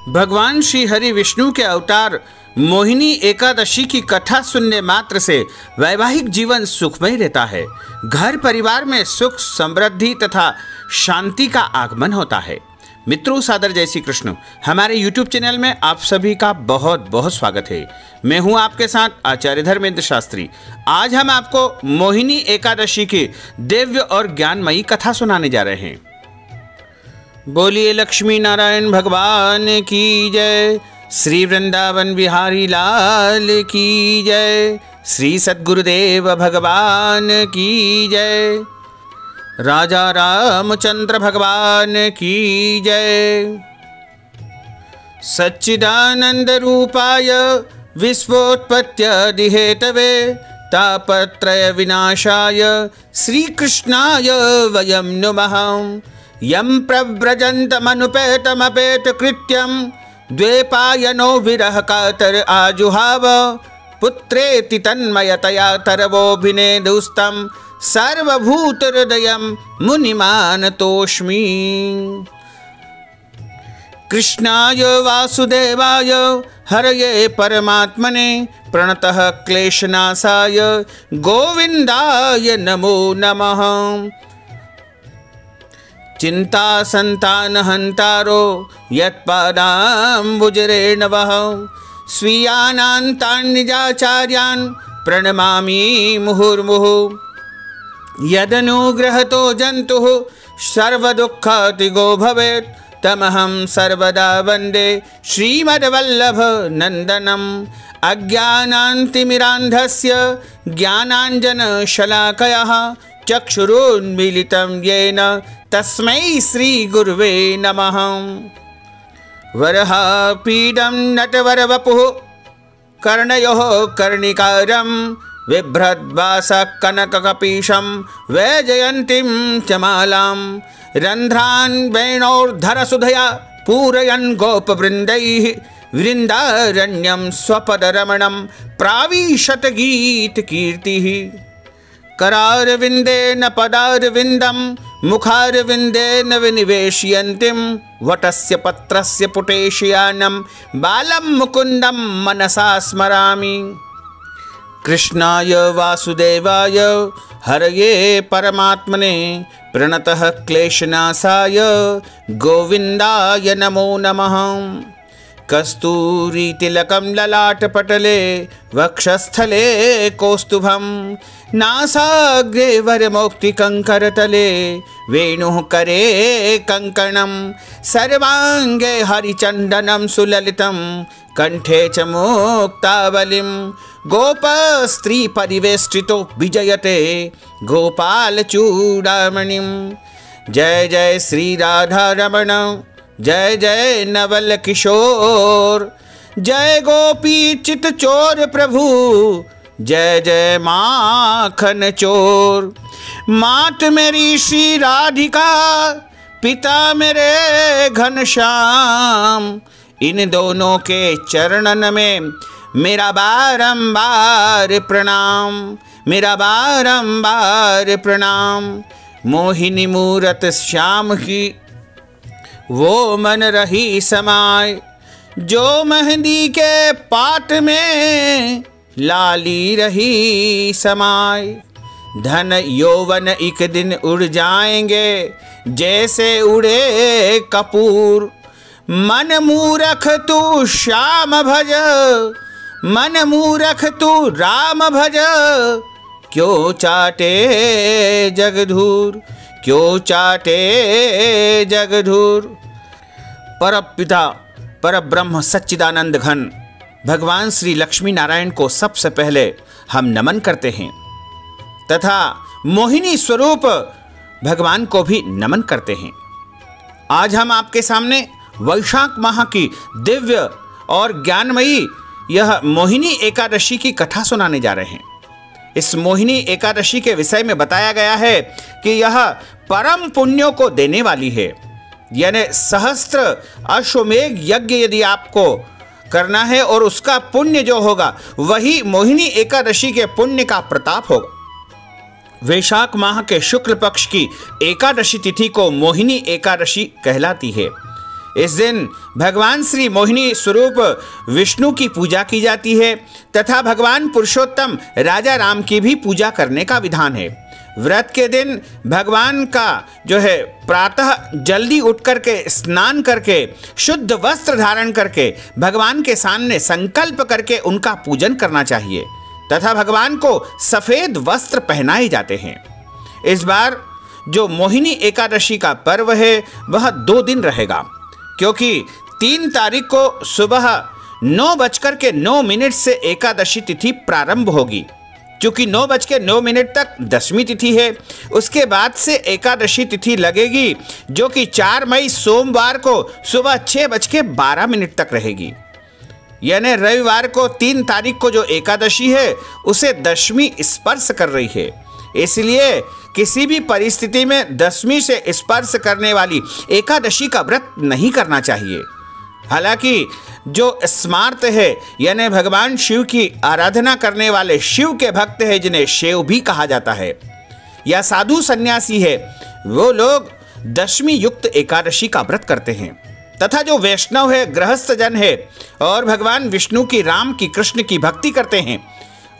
भगवान श्री हरि विष्णु के अवतार मोहिनी एकादशी की कथा सुनने मात्र से वैवाहिक जीवन सुखमय रहता है। घर परिवार में सुख, समृद्धि तथा शांति का आगमन होता है। मित्रों, सादर जय श्री कृष्ण। हमारे YouTube चैनल में आप सभी का बहुत बहुत स्वागत है। मैं हूं आपके साथ आचार्य धर्मेंद्र शास्त्री। आज हम आपको मोहिनी एकादशी की दिव्य और ज्ञानमयी कथा सुनाने जा रहे हैं। बोलिए लक्ष्मी नारायण भगवान की जय, श्री वृंदावन बिहारी लाल की जय, श्री सद्गुरुदेव भगवान की जय, राजा रामचंद्र भगवान की जय। सच्चिदानंद रूपाय विश्वोत्पत्त्यादि हेतवे तापत्रय विनाशाय श्री कृष्णाय वयं नुमः। यं प्रव्रजन्तमनुपेतमपेत कृत्यं द्वैपायनो विरह कातर आजुहाव पुत्रेति तन्मयतया तरवोऽभिनेदुस्तं सर्वभूत हृदयं मुनिमानतोऽस्मि। कृष्णाय वासुदेवाय हरये परमात्मने प्रणतः क्लेशनाशाय गोविन्दाय नमो नमः। चिंता संतान हंतारो यत्पादाम्बुजरेणवः स्वीयानान्तान् निजाचार्यान् प्रणमामि मुहुर्मुहुः। यदनुग्रहतो जन्तुः सर्वदुःखातिगो भवेत् तमहं सर्वदा वन्दे श्रीमद्वल्लभ नन्दनम्। अज्ञानान्तिमिरान्धस्य ज्ञानाञ्जनशलाकयः चक्षुरुन्मीलितं येन तस्मै श्री गुरुवे नमः। वरहापीडं नटवरवपुः कर्णयोः कर्णिकारं बिभ्रद्वासः कनककपीशं वैजयन्तीं च मालां रन्ध्रान् वेणोर्धरसुधया पूरयन् गोपवृन्दैः वृन्दारण्यं स्वपदरमणं प्राविशत गीतकीर्तिः। करारविन्देन पदारविन्दं मुखारविन्देन विनिवेशयन्तीं वटस्य पत्रस्य पुटेशयानं बालं मुकुन्दं मनसा स्मरामि। कृष्णाय वासुदेवाय हरये परमात्मने प्रणतः क्लेशनाशाय गोविन्दाय नमो नमः। कस्तूरीतिलकं ललाटपटले वक्षस्थले कौस्तुभं नासाग्रे वरमौक्तिकङ्करतले वेणुः करे कङ्कणं सर्वाङ्गे हरिचन्दनं सुललितं कण्ठे च मुक्तावलिं गोपस्त्रीपरिवेष्टितो विजयते गोपालचूडामणिं। जय जय श्री राधारमण, जय जय नवल किशोर, जय गोपी चित चोर प्रभु, जय जय माखन चोर। मात मेरी श्री राधिका, पिता मेरे घनश्याम, इन दोनों के चरणन में मेरा बारंबार प्रणाम, मेरा बारंबार प्रणाम। मोहिनी मूरत श्याम की वो मन रही समाय, जो मेहंदी के पात में लाली रही समाय। धन यौवन एक दिन उड़ जाएंगे जैसे उड़े कपूर। मन मूरख तू श्याम भज, मन मूरख तू राम भज, क्यों चाटे जगधूर, क्यों चाटे जगधूर। परमपिता परब्रह्म सच्चिदानंद घन भगवान श्री लक्ष्मी नारायण को सबसे पहले हम नमन करते हैं तथा मोहिनी स्वरूप भगवान को भी नमन करते हैं। आज हम आपके सामने वैशाख माह की दिव्य और ज्ञानमयी यह मोहिनी एकादशी की कथा सुनाने जा रहे हैं। इस मोहिनी एकादशी के विषय में बताया गया है कि यह परम पुण्यों को देने वाली है। यानी सहस्त्र अश्वमेघ यज्ञ यदि आपको करना है और उसका पुण्य जो होगा वही मोहिनी एकादशी के पुण्य का प्रताप होगा। वैशाख माह के शुक्ल पक्ष की एकादशी तिथि को मोहिनी एकादशी कहलाती है। इस दिन भगवान श्री मोहिनी स्वरूप विष्णु की पूजा की जाती है तथा भगवान पुरुषोत्तम राजा राम की भी पूजा करने का विधान है। व्रत के दिन भगवान का जो है प्रातः जल्दी उठ करके स्नान करके शुद्ध वस्त्र धारण करके भगवान के सामने संकल्प करके उनका पूजन करना चाहिए तथा भगवान को सफ़ेद वस्त्र पहनाए जाते हैं। इस बार जो मोहिनी एकादशी का पर्व है वह 2 दिन रहेगा, क्योंकि 3 तारीख को सुबह 9:09 से एकादशी तिथि प्रारंभ होगी। चूँकि 9:09 तक दशमी तिथि है, उसके बाद से एकादशी तिथि लगेगी जो कि 4 मई सोमवार को सुबह 6:12 तक रहेगी। यानी रविवार को 3 तारीख को जो एकादशी है उसे दशमी स्पर्श कर रही है, इसलिए किसी भी परिस्थिति में दशमी से स्पर्श करने वाली एकादशी का व्रत नहीं करना चाहिए। हालांकि जो स्मार्त है यानी भगवान शिव की आराधना करने वाले शिव के भक्त हैं, जिन्हें शिव भी कहा जाता है, या साधु सन्यासी है, वो लोग दशमी युक्त एकादशी का व्रत करते हैं। तथा जो वैष्णव है, गृहस्थ जन है और भगवान विष्णु की, राम की, कृष्ण की भक्ति करते हैं,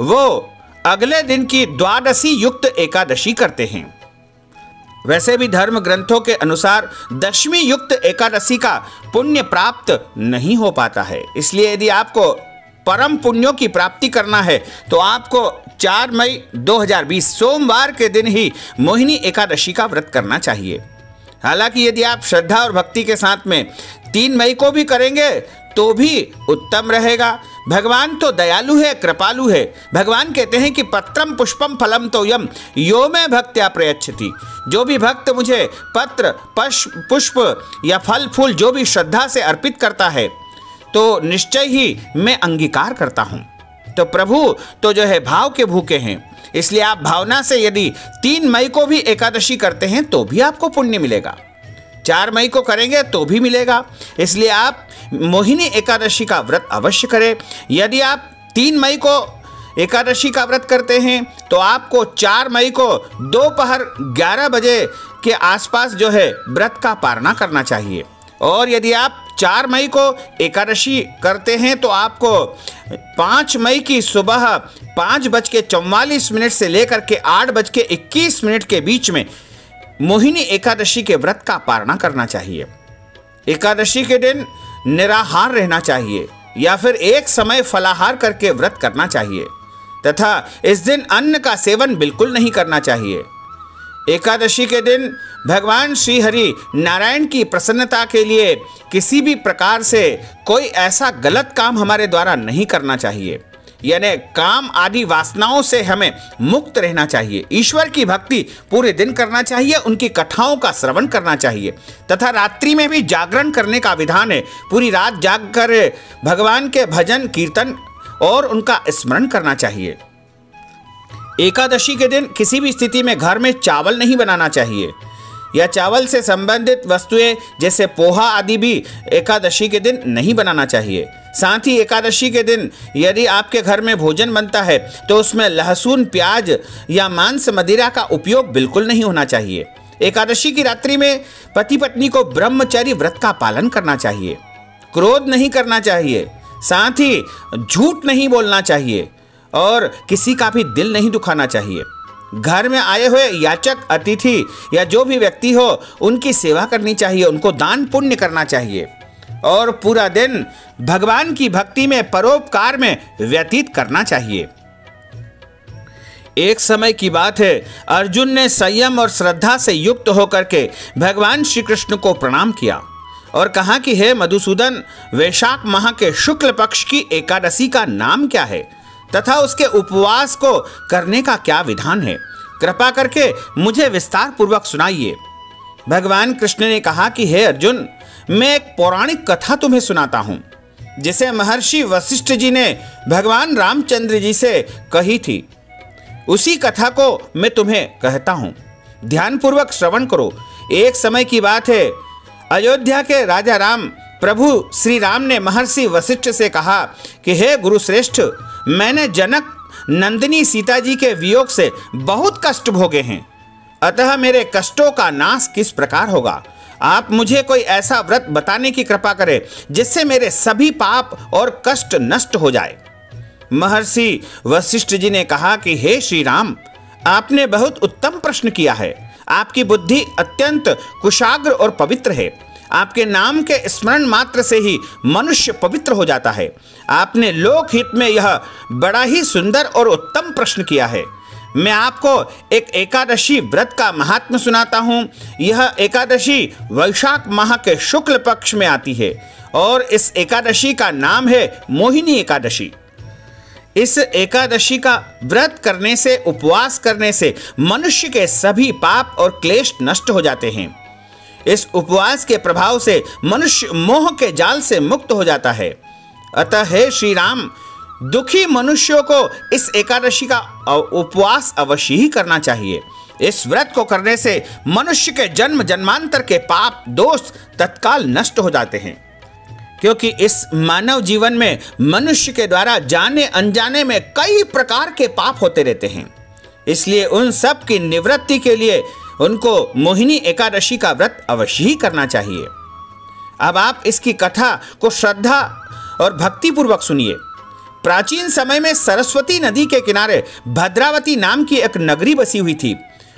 वो अगले दिन की द्वादशी युक्त एकादशी करते हैं। वैसे भी धर्म ग्रंथों के अनुसार दशमी युक्त एकादशी का पुण्य प्राप्त नहीं हो पाता है, इसलिए यदि आपको परम पुण्यों की प्राप्ति करना है तो आपको 4 मई 2020 सोमवार के दिन ही मोहिनी एकादशी का व्रत करना चाहिए। हालांकि यदि आप श्रद्धा और भक्ति के साथ में 3 मई को भी करेंगे तो भी उत्तम रहेगा। भगवान तो दयालु है, कृपालु है। भगवान कहते हैं कि पत्रम पुष्पम फलम तोयम यो में भक्त्या प्रयच्छति। जो भी भक्त मुझे पत्र, पुष्प या फल फूल जो भी श्रद्धा से अर्पित करता है तो निश्चय ही मैं अंगीकार करता हूँ। तो प्रभु तो जो है भाव के भूखे हैं, इसलिए आप भावना से यदि 3 मई को भी एकादशी करते हैं तो भी आपको पुण्य मिलेगा, 4 मई को करेंगे तो भी मिलेगा। इसलिए आप मोहिनी एकादशी का व्रत अवश्य करें। यदि आप 3 मई को एकादशी का व्रत करते हैं तो आपको 4 मई को दोपहर 11 बजे के आसपास जो है व्रत का पारणा करना चाहिए। और यदि आप 4 मई को एकादशी करते हैं तो आपको 5 मई की सुबह 5:44 से लेकर के 8:21 के बीच में मोहिनी एकादशी के व्रत का पारणा करना चाहिए। एकादशी के दिन निराहार रहना चाहिए या फिर एक समय फलाहार करके व्रत करना चाहिए तथा इस दिन अन्न का सेवन बिल्कुल नहीं करना चाहिए। एकादशी के दिन भगवान श्री हरि नारायण की प्रसन्नता के लिए किसी भी प्रकार से कोई ऐसा गलत काम हमारे द्वारा नहीं करना चाहिए, यानी काम आदि वासनाओं से हमें मुक्त रहना चाहिए। ईश्वर की भक्ति पूरे दिन करना चाहिए, उनकी कथाओं का श्रवण करना चाहिए तथा रात्रि में भी जागरण करने का विधान है। पूरी रात जाग कर भगवान के भजन कीर्तन और उनका स्मरण करना चाहिए। एकादशी के दिन किसी भी स्थिति में घर में चावल नहीं बनाना चाहिए या चावल से संबंधित वस्तुएं जैसे पोहा आदि भी एकादशी के दिन नहीं बनाना चाहिए। साथ ही एकादशी के दिन यदि आपके घर में भोजन बनता है तो उसमें लहसुन, प्याज या मांस मदिरा का उपयोग बिल्कुल नहीं होना चाहिए। एकादशी की रात्रि में पति पत्नी को ब्रह्मचर्य व्रत का पालन करना चाहिए, क्रोध नहीं करना चाहिए, साथ ही झूठ नहीं बोलना चाहिए और किसी का भी दिल नहीं दुखाना चाहिए। घर में आए हुए याचक, अतिथि या जो भी व्यक्ति हो उनकी सेवा करनी चाहिए, उनको दान पुण्य करना चाहिए और पूरा दिन भगवान की भक्ति में, परोपकार में व्यतीत करना चाहिए। एक समय की बात है, अर्जुन ने संयम और श्रद्धा से युक्त होकर के भगवान श्री कृष्ण को प्रणाम किया और कहा कि हे मधुसूदन, वैशाख माह के शुक्ल पक्ष की एकादशी का नाम क्या है तथा उसके उपवास को करने का क्या विधान है? कृपा करके मुझे विस्तार पूर्वक सुनाइए। भगवान कृष्ण ने कहा कि हे अर्जुन, मैं एक पौराणिक कथा तुम्हें सुनाता हूँ जिसे महर्षि वशिष्ठ जी ने भगवान रामचंद्र जी से कही थी। उसी कथा को मैं तुम्हें कहता हूँ, ध्यानपूर्वक श्रवण करो। एक समय की बात है, अयोध्या के राजा राम, प्रभु श्री राम ने महर्षि वशिष्ठ से कहा कि हे गुरुश्रेष्ठ, मैंने जनक नंदिनी सीता जी के वियोग से बहुत कष्ट भोगे हैं, अतः मेरे कष्टों का नाश किस प्रकार होगा? आप मुझे कोई ऐसा व्रत बताने की कृपा करें जिससे मेरे सभी पाप और कष्ट नष्ट हो जाए। महर्षि वशिष्ठ जी ने कहा कि हे श्री राम, आपने बहुत उत्तम प्रश्न किया है। आपकी बुद्धि अत्यंत कुशाग्र और पवित्र है। आपके नाम के स्मरण मात्र से ही मनुष्य पवित्र हो जाता है। आपने लोकहित में यह बड़ा ही सुंदर और उत्तम प्रश्न किया है। मैं आपको एक एकादशी व्रत का महात्म्य सुनाता हूँ। यह एकादशी वैशाख माह के शुक्ल पक्ष में आती है और इस एकादशी का नाम है मोहिनी एकादशी। इस एकादशी का व्रत करने से, उपवास करने से मनुष्य के सभी पाप और क्लेश नष्ट हो जाते हैं। इस उपवास के प्रभाव से मनुष्य मोह के जाल से मुक्त हो जाता है। अतः हे श्री राम, दुखी मनुष्यों को इस एकादशी का उपवास अवश्य ही करना चाहिए। इस व्रत को करने से मनुष्य के जन्म जन्मांतर के पाप दोष तत्काल नष्ट हो जाते हैं, क्योंकि इस मानव जीवन में मनुष्य के द्वारा जाने अनजाने में कई प्रकार के पाप होते रहते हैं। इसलिए उन सब की निवृत्ति के लिए उनको मोहिनी एकादशी का व्रत अवश्य ही करना चाहिए। अब आप इसकी कथा को श्रद्धा और भक्तिपूर्वक सुनिए। प्राचीन समय में सरस्वती नदी के किनारे भद्रावती नाम की एक नगरी बसी हुई थी।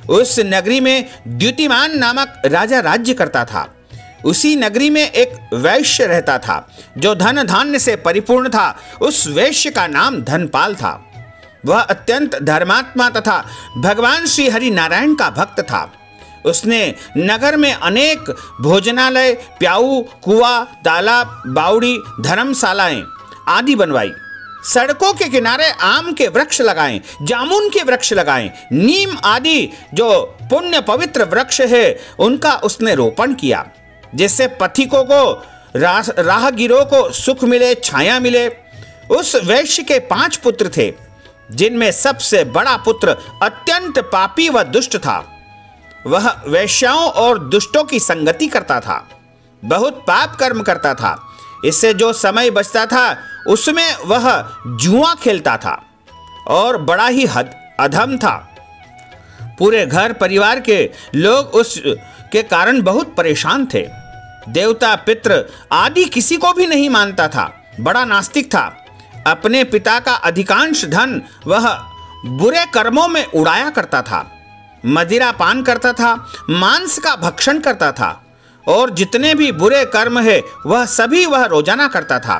उस नगरी में द्युतिमान नामक राजा राज्य करता था। उसी नगरी में एक वैश्य रहता था जो धन धान्य से परिपूर्ण था। उस वैश्य का नाम धनपाल था। वह अत्यंत धर्मात्मा तथा भगवान श्री हरि नारायण का भक्त था। उसने नगर में अनेक भोजनालय, प्याऊ, कुआं, तालाब, बावड़ी, धर्मशालाएं आदि बनवाई। सड़कों के किनारे आम के वृक्ष लगाएं, जामुन के वृक्ष लगाएं, नीम आदि जो पुण्य पवित्र वृक्ष है उनका उसने रोपण किया, जिससे पथिकों को, राहगीरों को सुख मिले, छाया मिले। उस वैश्य के 5 पुत्र थे, जिनमें सबसे बड़ा पुत्र अत्यंत पापी व दुष्ट था। वह वैश्याओं और दुष्टों की संगति करता था, बहुत पाप कर्म करता था। इससे जो समय बचता था उसमें वह जुआ खेलता था और बड़ा ही अधम था। पूरे घर परिवार के लोग उसके कारण बहुत परेशान थे। देवता पितृ आदि किसी को भी नहीं मानता था, बड़ा नास्तिक था। अपने पिता का अधिकांश धन वह बुरे कर्मों में उड़ाया करता था। मदिरा पान करता था, मांस का भक्षण करता था और जितने भी बुरे कर्म है वह रोजाना करता था।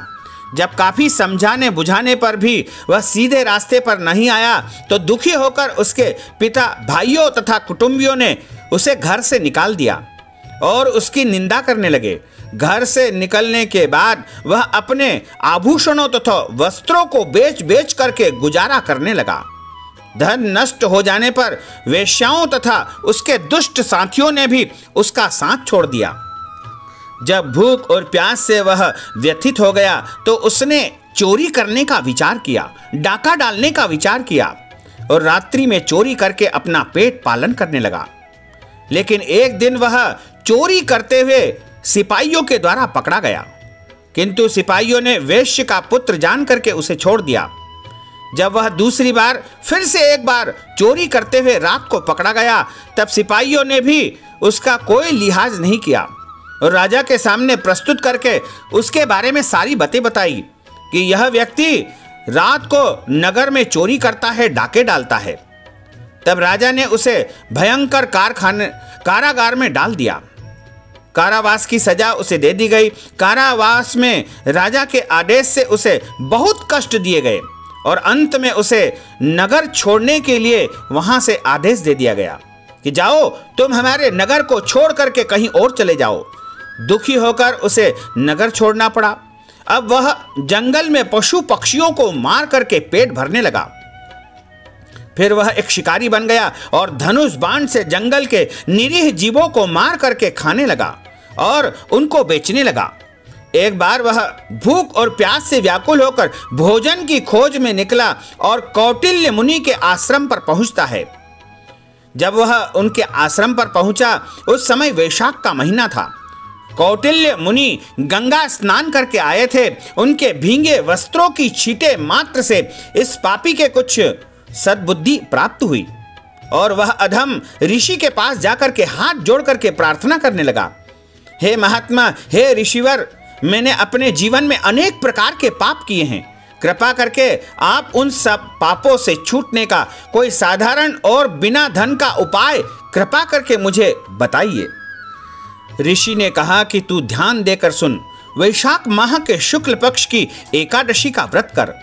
जब काफी समझाने बुझाने पर भी वह सीधे रास्ते पर नहीं आया तो दुखी होकर उसके पिता, भाइयों तथा कुटुंबियों ने उसे घर से निकाल दिया और उसकी निंदा करने लगे। घर से निकलने के बाद वह अपने आभूषणों तथा वस्त्रों को बेच बेच करके गुजारा करने लगा। धन नष्ट हो जाने पर वेश्याओं तथा उसके दुष्ट साथियों ने भी उसका साथ छोड़ दिया। जब भूख और प्यास से वह व्यथित हो गया तो उसने चोरी करने का विचार किया, डाका डालने का विचार किया और रात्रि में चोरी करके अपना पेट पालन करने लगा। लेकिन एक दिन वह चोरी करते हुए सिपाहियों के द्वारा पकड़ा गया, किंतु सिपाहियों ने वैश्य का पुत्र जान करके उसे छोड़ दिया। जब वह दूसरी बार फिर से एक बार चोरी करते हुए रात को पकड़ा गया तब सिपाहियों ने भी उसका कोई लिहाज नहीं किया और राजा के सामने प्रस्तुत करके उसके बारे में सारी बातें बताई कि यह व्यक्ति रात को नगर में चोरी करता है, डाके डालता है। तब राजा ने उसे भयंकर कारागार में डाल दिया। कारावास की सजा उसे दे दी गई। कारावास में राजा के आदेश से उसे बहुत कष्ट दिए गए और अंत में उसे नगर छोड़ने के लिए वहां से आदेश दे दिया गया कि जाओ, तुम हमारे नगर को छोड़ करके कहीं और चले जाओ। दुखी होकर उसे नगर छोड़ना पड़ा। अब वह जंगल में पशु पक्षियों को मार करके पेट भरने लगा। फिर वह एक शिकारी बन गया और धनुष बाण से जंगल के निरीह जीवों को मार करके खाने लगा और उनको बेचने लगा। एक बार वह भूख और प्यास से व्याकुल होकर भोजन की खोज में निकला और कौटिल्य मुनि के आश्रम पर पहुंचता है। जब वह उनके आश्रम पर पहुंचा उस समय वैशाख का महीना था। कौटिल्य मुनि गंगा स्नान करके आए थे। उनके भींगे वस्त्रों की छींटे मात्र से इस पापी के कुछ सद्बुद्धि प्राप्त हुई और वह अधम ऋषि के पास जाकर के हाथ जोड़ करके प्रार्थना करने लगा हे महात्मा, हे ऋषिवर, मैंने अपने जीवन में अनेक प्रकार के पाप किए हैं। कृपा करके आप उन सब पापों से छूटने का कोई साधारण और बिना धन का उपाय कृपा करके मुझे बताइए। ऋषि ने कहा कि तू ध्यान देकर सुन। वैशाख माह के शुक्ल पक्ष की एकादशी का व्रत कर।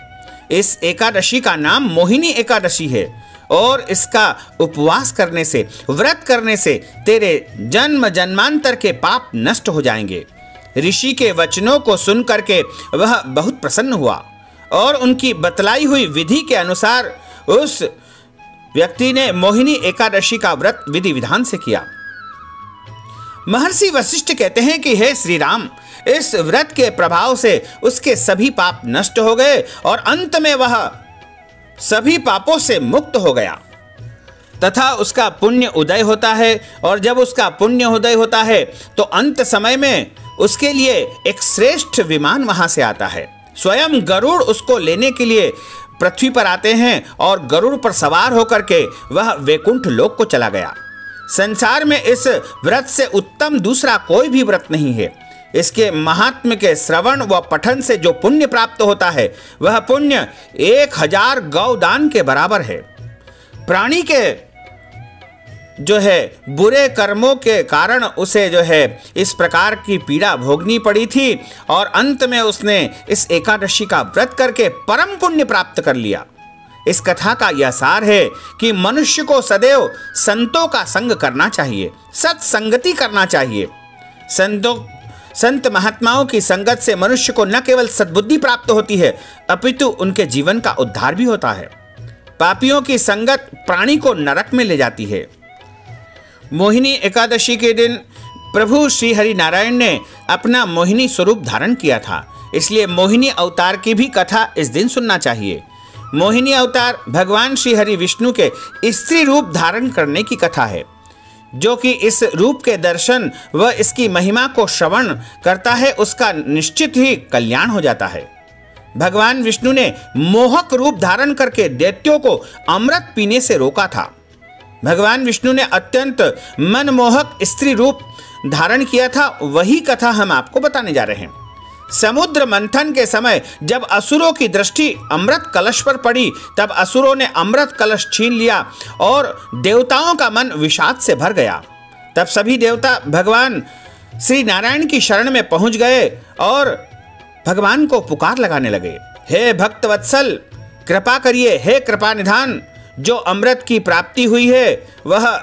इस एकादशी का नाम मोहिनी एकादशी है और इसका उपवास करने से, व्रत करने से तेरे जन्म जन्मांतर के पाप नष्ट हो जाएंगे। ऋषि के वचनों को सुन करके वह बहुत प्रसन्न हुआ और उनकी बतलाई हुई विधि के अनुसार उस व्यक्ति ने मोहिनी एकादशी का व्रत विधि विधान से किया। महर्षि वशिष्ठ कहते हैं कि हे श्री राम, इस व्रत के प्रभाव से उसके सभी पाप नष्ट हो गए और अंत में वह सभी पापों से मुक्त हो गया तथा उसका पुण्य उदय होता है। और जब उसका पुण्य उदय होता है तो अंत समय में उसके लिए एक श्रेष्ठ विमान वहां से आता है। स्वयं गरुड़ उसको लेने के लिए पृथ्वी पर आते हैं और गरुड़ पर सवार होकर के वह वैकुंठ लोक को चला गया। संसार में इस व्रत से उत्तम दूसरा कोई भी व्रत नहीं है। इसके महात्म्य के श्रवण व पठन से जो पुण्य प्राप्त होता है वह पुण्य 1000 गौदान के बराबर है। प्राणी के जो है बुरे कर्मों के कारण उसे जो है इस प्रकार की पीड़ा भोगनी पड़ी थी और अंत में उसने इस एकादशी का व्रत करके परम पुण्य प्राप्त कर लिया। इस कथा का यह सार है कि मनुष्य को सदैव संतों का संग करना चाहिए, सत्संगति करना चाहिए। संत महात्माओं की संगत से मनुष्य को न केवल सद्बुद्धि प्राप्त होती है अपितु उनके जीवन का उद्धार भी होता है। पापियों की संगत प्राणी को नरक में ले जाती है। मोहिनी एकादशी के दिन प्रभु श्री हरि नारायण ने अपना मोहिनी स्वरूप धारण किया था, इसलिए मोहिनी अवतार की भी कथा इस दिन सुनना चाहिए। मोहिनी अवतार भगवान श्री हरि विष्णु के स्त्री रूप धारण करने की कथा है। जो कि इस रूप के दर्शन व इसकी महिमा को श्रवण करता है उसका निश्चित ही कल्याण हो जाता है। भगवान विष्णु ने मोहक रूप धारण करके दैत्यों को अमृत पीने से रोका था। भगवान विष्णु ने अत्यंत मनमोहक स्त्री रूप धारण किया था, वही कथा हम आपको बताने जा रहे हैं। समुद्र मंथन के समय जब असुरों की दृष्टि अमृत कलश पर पड़ी तब असुरों ने अमृत कलश छीन लिया और देवताओं का मन विषाद से भर गया। तब सभी देवता भगवान श्री नारायण की शरण में पहुंच गए और भगवान को पुकार लगाने लगे, हे भक्त वत्सल कृपा करिए, हे कृपा निधान, जो अमृत की प्राप्ति हुई है वह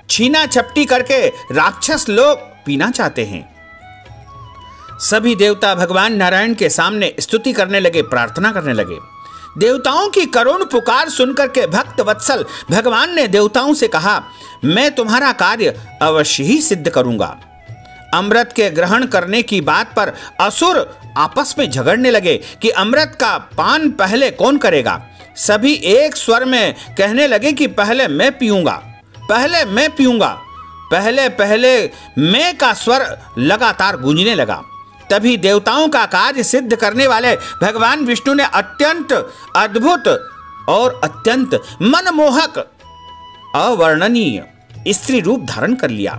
छीना छपटी करके राक्षस लोग पीना चाहते हैं। सभी देवता भगवान नारायण के सामने स्तुति करने लगे, प्रार्थना करने लगे। देवताओं की करुण पुकार सुनकर के भक्त वत्सल भगवान ने देवताओं से कहा, मैं तुम्हारा कार्य अवश्य ही सिद्ध करूंगा। अमृत के ग्रहण करने की बात पर असुर आपस में झगड़ने लगे कि अमृत का पान पहले कौन करेगा। सभी एक स्वर में कहने लगे कि पहले मैं पीऊंगा, पहले मैं पीऊंगा, पहले पहले मैं का स्वर लगातार गूंजने लगा। तभी देवताओं का कार्य सिद्ध करने वाले भगवान विष्णु ने अत्यंत अद्भुत और अत्यंत मनमोहक अवर्णनीय स्त्री रूप धारण कर लिया।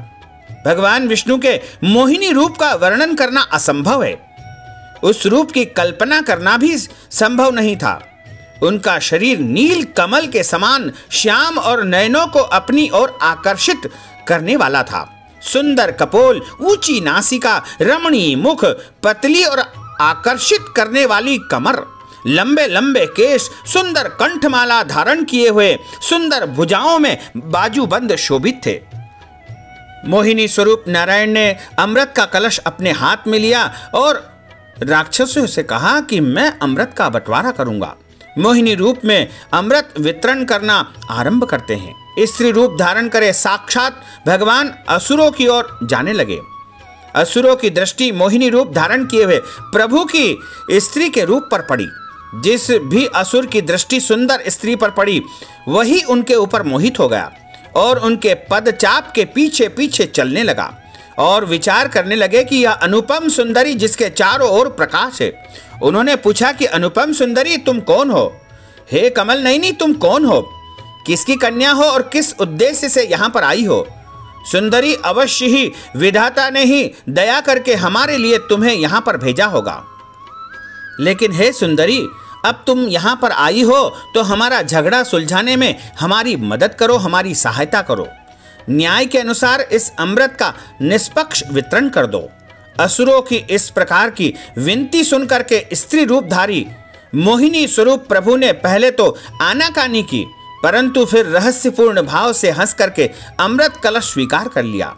भगवान विष्णु के मोहिनी रूप का वर्णन करना असंभव है, उस रूप की कल्पना करना भी संभव नहीं था। उनका शरीर नील कमल के समान श्याम और नयनों को अपनी ओर आकर्षित करने वाला था। सुंदर कपोल, ऊंची नासिका, रमणीय मुख, पतली और आकर्षित करने वाली कमर, लंबे लंबे केश, सुंदर कंठमाला धारण किए हुए, सुंदर भुजाओं में बाजूबंद शोभित थे। मोहिनी स्वरूप नारायण ने अमृत का कलश अपने हाथ में लिया और राक्षसों से कहा कि मैं अमृत का बंटवारा करूंगा। मोहिनी रूप में अमृत वितरण करना आरंभ करते हैं। स्त्री रूप धारण करे साक्षात भगवान असुरों की ओर जाने लगे। असुरों की दृष्टि मोहिनी रूप धारण किए हुए प्रभु की स्त्री के रूप पर पड़ी। जिस भी असुर की दृष्टि सुंदर स्त्री पर पड़ी वही उनके ऊपर मोहित हो गया और उनके पदचाप के पीछे पीछे चलने लगा और विचार करने लगे कि यह अनुपम सुंदरी जिसके चारों ओर प्रकाश है। उन्होंने पूछा कि अनुपम सुंदरी तुम कौन हो? हे कमल नयनी तुम कौन हो? किसकी कन्या हो और किस उद्देश्य से यहाँ पर आई हो? सुंदरी, अवश्य ही विधाता ने ही दया करके हमारे लिए तुम्हें यहाँ पर भेजा होगा। लेकिन हे सुंदरी, अब तुम यहाँ पर आई हो तो हमारा झगड़ा सुलझाने में हमारी मदद करो, हमारी सहायता करो। न्याय के अनुसार इस अमृत का निष्पक्ष वितरण कर दो। असुरों की इस प्रकार की विनती सुनकर के स्त्री रूपधारी मोहिनी स्वरूप प्रभु ने पहले तो आनाकानी की, परंतु फिर रहस्यपूर्ण भाव से हंस करके अमृत कलश स्वीकार कर लिया।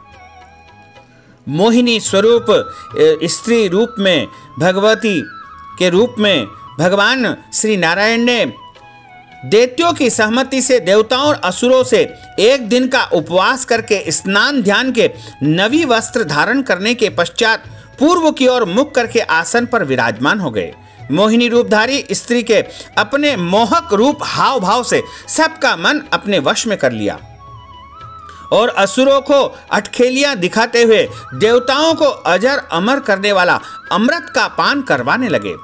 मोहिनी स्वरूप स्त्री रूप में भगवती के रूप में भगवान श्री नारायण ने दैत्यों की सहमति से देवताओं और असुरों से एक दिन का उपवास करके स्नान ध्यान के नवी वस्त्र धारण करने के पश्चात पूर्व की ओर मुख करके आसन पर विराजमान हो गए। मोहिनी रूपधारी स्त्री के अपने मोहक रूप हाव भाव से सबका मन अपने वश में कर लिया और असुरों को अटखेलियां दिखाते हुए देवताओं को अजर अमर करने वाला अमृत का पान करवाने लगे।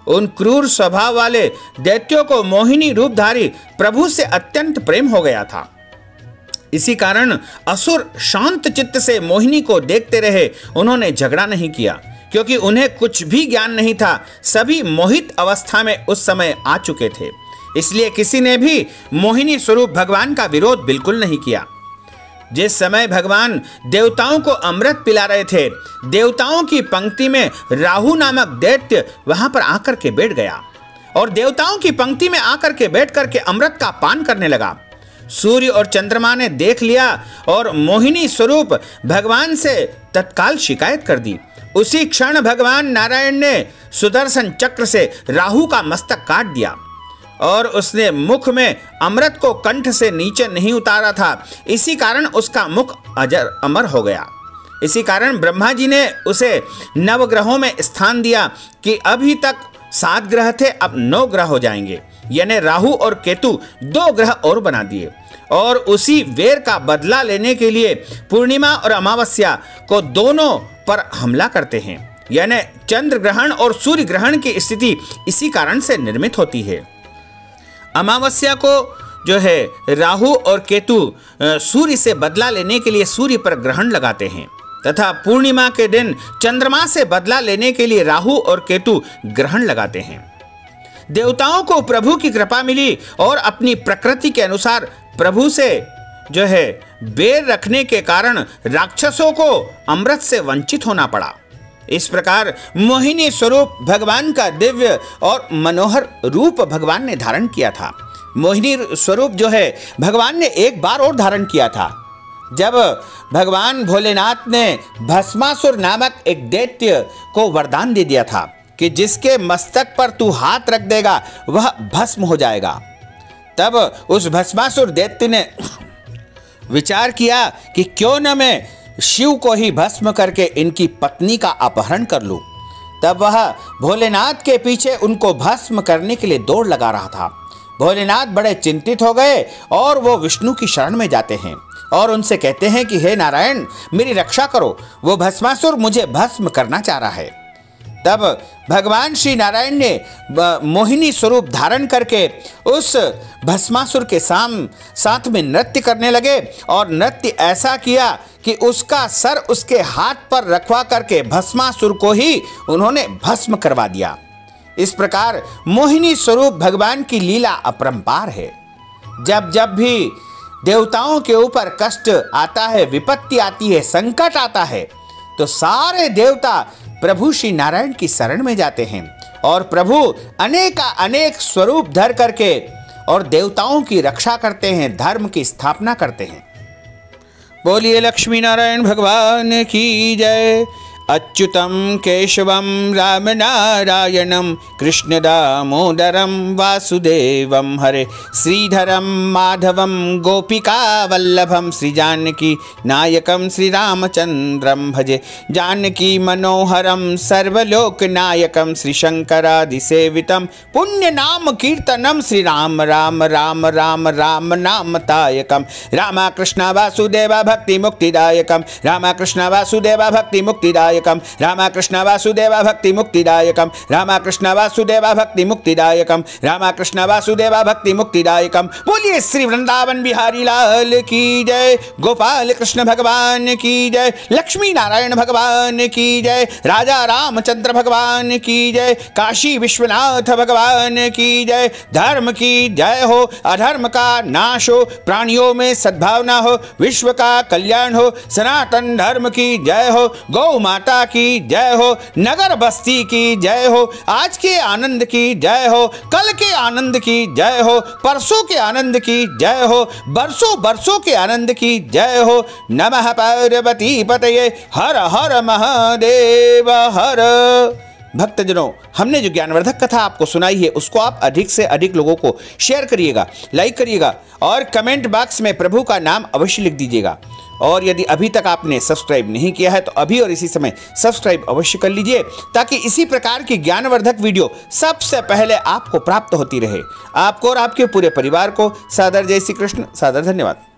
उन क्रूर स्वभाव वाले दैत्यों को मोहिनी रूपधारी प्रभु से अत्यंत प्रेम हो गया था। इसी कारण असुर शांत चित्त से मोहिनी को देखते रहे। उन्होंने झगड़ा नहीं किया क्योंकि उन्हें कुछ भी ज्ञान नहीं था। सभी मोहित अवस्था में उस समय आ चुके थे, इसलिए किसी ने भी मोहिनी स्वरूप भगवान का विरोध बिल्कुल नहीं किया। जिस समय भगवान देवताओं को अमृत पिला रहे थे, देवताओं की पंक्ति में राहु नामक दैत्य वहां पर आकर के बैठ गया और देवताओं की पंक्ति में आकर के बैठ करके अमृत का पान करने लगा। सूर्य और चंद्रमा ने देख लिया और मोहिनी स्वरूप भगवान से तत्काल शिकायत कर दी। उसी क्षण भगवान नारायण ने सुदर्शन चक्र से राहु का मस्तक काट दिया और उसने मुख में अमृत को कंठ से नीचे नहीं उतारा था, इसी कारण उसका मुख अजर अमर हो गया। इसी कारण ब्रह्मा जी ने उसे नवग्रहों में स्थान दिया कि अभी तक 7 ग्रह थे, अब 9 ग्रह हो जाएंगे, यानी राहु और केतु 2 ग्रह और बना दिए। और उसी वेर का बदला लेने के लिए पूर्णिमा और अमावस्या को दोनों पर हमला करते हैं, यानी चंद्र ग्रहण और सूर्य ग्रहण की स्थिति इसी कारण से निर्मित होती है। अमावस्या को जो है राहु और केतु सूर्य से बदला लेने के लिए सूर्य पर ग्रहण लगाते हैं तथा पूर्णिमा के दिन चंद्रमा से बदला लेने के लिए राहु और केतु ग्रहण लगाते हैं। देवताओं को प्रभु की कृपा मिली और अपनी प्रकृति के अनुसार प्रभु से जो है बैर रखने के कारण राक्षसों को अमृत से वंचित होना पड़ा। इस प्रकार मोहिनी स्वरूप भगवान का दिव्य और मनोहर रूप भगवान ने धारण किया था। मोहिनी स्वरूप जो है भगवान ने एक बार और धारण किया था, जब भगवान भोलेनाथ ने भस्मासुर नामक एक दैत्य को वरदान दे दिया था कि जिसके मस्तक पर तू हाथ रख देगा वह भस्म हो जाएगा। तब उस भस्मासुर दैत्य ने विचार किया कि क्यों न मैं शिव को ही भस्म करके इनकी पत्नी का अपहरण कर लूं। तब वह भोलेनाथ के पीछे उनको भस्म करने के लिए दौड़ लगा रहा था। भोलेनाथ बड़े चिंतित हो गए और वो विष्णु की शरण में जाते हैं और उनसे कहते हैं कि हे नारायण, मेरी रक्षा करो, वो भस्मासुर मुझे भस्म करना चाह रहा है। तब भगवान श्री नारायण ने मोहिनी स्वरूप धारण करके उस भस्मासुर के साथ में नृत्य करने लगे और नृत्य ऐसा किया कि उसका सर उसके हाथ पर रखवा करके भस्मासुर को ही उन्होंने भस्म करवा दिया। इस प्रकार मोहिनी स्वरूप भगवान की लीला अपरंपार है। जब जब भी देवताओं के ऊपर कष्ट आता है, विपत्ति आती है, संकट आता है, तो सारे देवता प्रभु श्री नारायण की शरण में जाते हैं और प्रभु अनेक स्वरूप धर करके और देवताओं की रक्षा करते हैं, धर्म की स्थापना करते हैं। बोलिए लक्ष्मी नारायण भगवान की जय। अच्युतम केशवम राम नारायणम कृष्ण दामोदरम वासुदेवम हरे श्रीधरम माधवम गोपिका वल्लभम श्री जानकी नायकम श्री रामचंद्रम भजे जानकी मनोहरम सर्वलोक नायकम श्री शंकरादि सेवितम पुण्य नाम कीर्तनम श्री राम राम राम राम राम नाम तायकम रामा कृष्ण वासुदेवा भक्ति मुक्तिदायकम रामा कृष्ण वासुदेवा भक्ति मुक्तिदायकम मुक्तिदायकम, रामकृष्ण वासुदेव भक्ति मुक्तिदायकम, रामकृष्ण वासुदेव भक्ति मुक्तिदायकम, रामकृष्ण वासुदेव भक्ति मुक्तिदायकम। बोलिए श्री वृंदावन बिहारी लाल की जय, गोपाल कृष्ण भगवान की जय, लक्ष्मी नारायण भगवान की जय, राजा रामचंद्र भगवान की जय, काशी विश्वनाथ भगवान की जय। धर्म की जय हो, अधर्म का नाश हो, प्राणियों में सद्भावना हो, विश्व का कल्याण हो, सनातन धर्म की जय हो, गौ माता की जय हो, नगर बस्ती की जय हो, आज के आनंद की जय हो, कल के आनंद की जय हो, परसों के आनंद की जय हो, बरसों बरसों के आनंद की जय हो। नमः पार्वती पतये, हर हर महादेव हर। भक्तजनों, हमने जो ज्ञानवर्धक कथा आपको सुनाई है उसको आप अधिक से अधिक लोगों को शेयर करिएगा, लाइक करिएगा और कमेंट बॉक्स में प्रभु का नाम अवश्य लिख दीजिएगा। और यदि अभी तक आपने सब्सक्राइब नहीं किया है तो अभी और इसी समय सब्सक्राइब अवश्य कर लीजिए, ताकि इसी प्रकार की ज्ञानवर्धक वीडियो सबसे पहले आपको प्राप्त होती रहे। आपको और आपके पूरे परिवार को सादर जय श्री कृष्ण, सादर धन्यवाद।